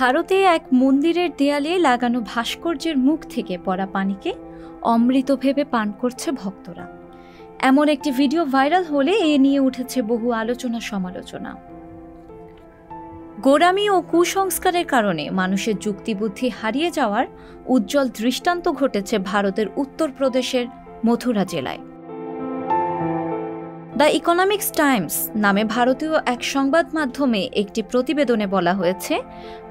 ভারতে এক মন্দিরের দেয়ালে লাগানো ভাস্কর্যের মুখ থেকে পড়া পানিকে অমৃত ভেবে পান করছে ভক্তরা। এমন একটি ভিডিও ভাইরাল হলে এ নিয়ে উঠেছে বহু আলোচনা সমালোচনা। গোঁড়ামি ও কুসংস্কারের কারণে মানুষের যুক্তিবুদ্ধি হারিয়ে যাওয়ার উজ্জ্বল দৃষ্টান্ত ঘটেছে ভারতের উত্তরপ্রদেশের মথুরা জেলায়। দ্য ইকোনমিক্স টাইমস নামে ভারতীয় এক সংবাদ মাধ্যমে একটি প্রতিবেদনে বলা হয়েছে,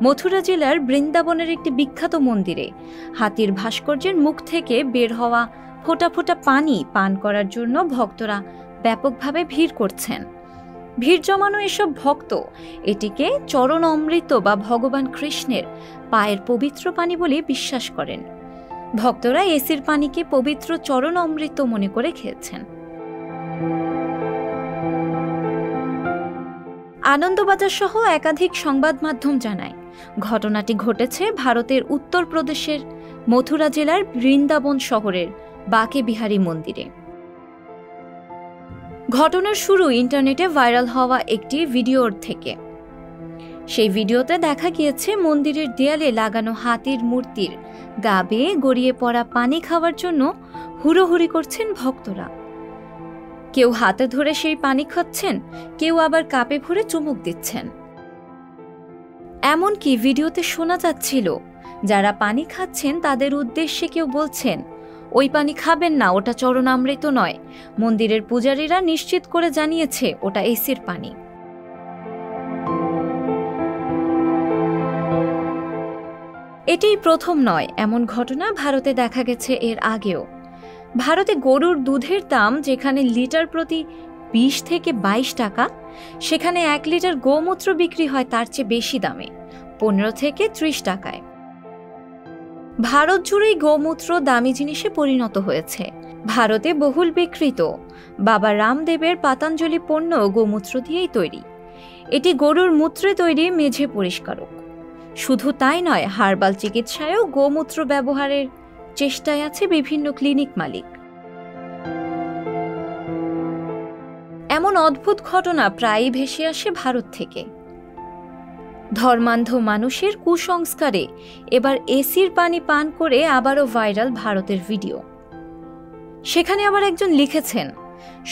মথুরা জেলার বৃন্দাবনের একটি বিখ্যাত মন্দিরে হাতির ভাস্কর্যের মুখ থেকে বের হওয়া ফোঁটা ফোঁটা পানি পান করার জন্য ভক্তরা ব্যাপকভাবে ভিড় করছেন। ভিড় জমানো এসব ভক্ত এটিকে চরণ অমৃত বা ভগবান কৃষ্ণের পায়ের পবিত্র পানি বলে বিশ্বাস করেন। ভক্তরা এসির পানিকে পবিত্র চরণ অমৃত মনে করে খেয়েছেন। আনন্দবাজার সহ একাধিক সংবাদ মাধ্যম জানায়, ঘটনাটি ঘটেছে ভারতের উত্তরপ্রদেশের মথুরা জেলার বৃন্দাবন শহরের বাকে বিহারী মন্দিরে। ঘটনার শুরু ইন্টারনেটে ভাইরাল হওয়া একটি ভিডিওর থেকে। সেই ভিডিওতে দেখা গিয়েছে মন্দিরের দেয়ালে লাগানো হাতির মূর্তির গা বেয়ে গড়িয়ে পড়া পানি খাওয়ার জন্য হুড়োহুড়ি করছেন ভক্তরা। কেউ হাতে ধরে সেই পানি খাচ্ছেন, কেউ আবার কাপে ভরে চুমুক দিচ্ছেন। এমনকি ভিডিওতে শোনা যাচ্ছিল যারা পানি খাচ্ছেন তাদের উদ্দেশ্যে কেউ বলছেন, ওই পানি খাবেন না, ওটা চরণামৃত নয়। মন্দিরের পূজারীরা নিশ্চিত করে জানিয়েছে ওটা এসির পানি। এটাই প্রথম নয়, এমন ঘটনা ভারতে দেখা গেছে এর আগেও। ভারতে গরুর দুধের দাম যেখানে লিটার প্রতি 20 থেকে 22 টাকা, সেখানে 1 লিটার গোমূত্র বিক্রি হয় তার চেয়ে বেশি দামে, 15 থেকে 30 টাকায়। ভারত জুড়েই গোমূত্র দামি জিনিসে পরিণত হয়েছে। ভারতে বহুল বিক্রিত বাবা রামদেবের পাতাঞ্জলি পণ্য গোমূত্র দিয়েই তৈরি। এটি গরুর মূত্রে তৈরি মেঝে পরিষ্কারক। শুধু তাই নয়, হার্বাল চিকিৎসায়ও গোমূত্র ব্যবহারের চেষ্টায় আছে বিভিন্ন ক্লিনিক মালিক। এমন অদ্ভুত ঘটনা প্রায়ই ভেসে আসে ভারত থেকে। ধর্মান্ধ মানুষের কুসংস্কারে এবার এসির পানি পান করে আবারও ভাইরাল ভারতের ভিডিও। সেখানে আবার একজন লিখেছেন,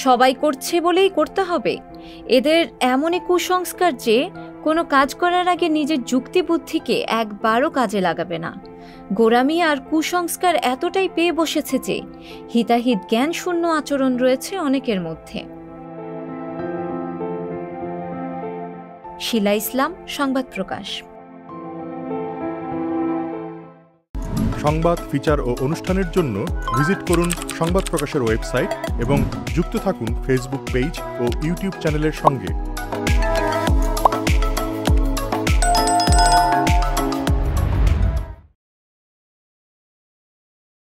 সবাই করছে বলেই করতে হবে। এদের এমনই কুসংস্কার যে কোনো কাজ করার আগে নিজের যুক্তিবুদ্ধিকে একবারও কাজে লাগাবে না। গোঁড়ামি আর কুসংস্কার এতটাই পেয়ে বসেছে যে হিতাহিত জ্ঞান শূন্য আচরণ রয়েছে অনেকের মধ্যে। শিলা ইসলাম, সংবাদ প্রকাশ। সংবাদ, ফিচার ও অনুষ্ঠানের জন্য ভিজিট করুন সংবাদ প্রকাশের ওয়েবসাইট এবং যুক্ত থাকুন ফেসবুক পেজ ও ইউটিউব চ্যানেলের সঙ্গে।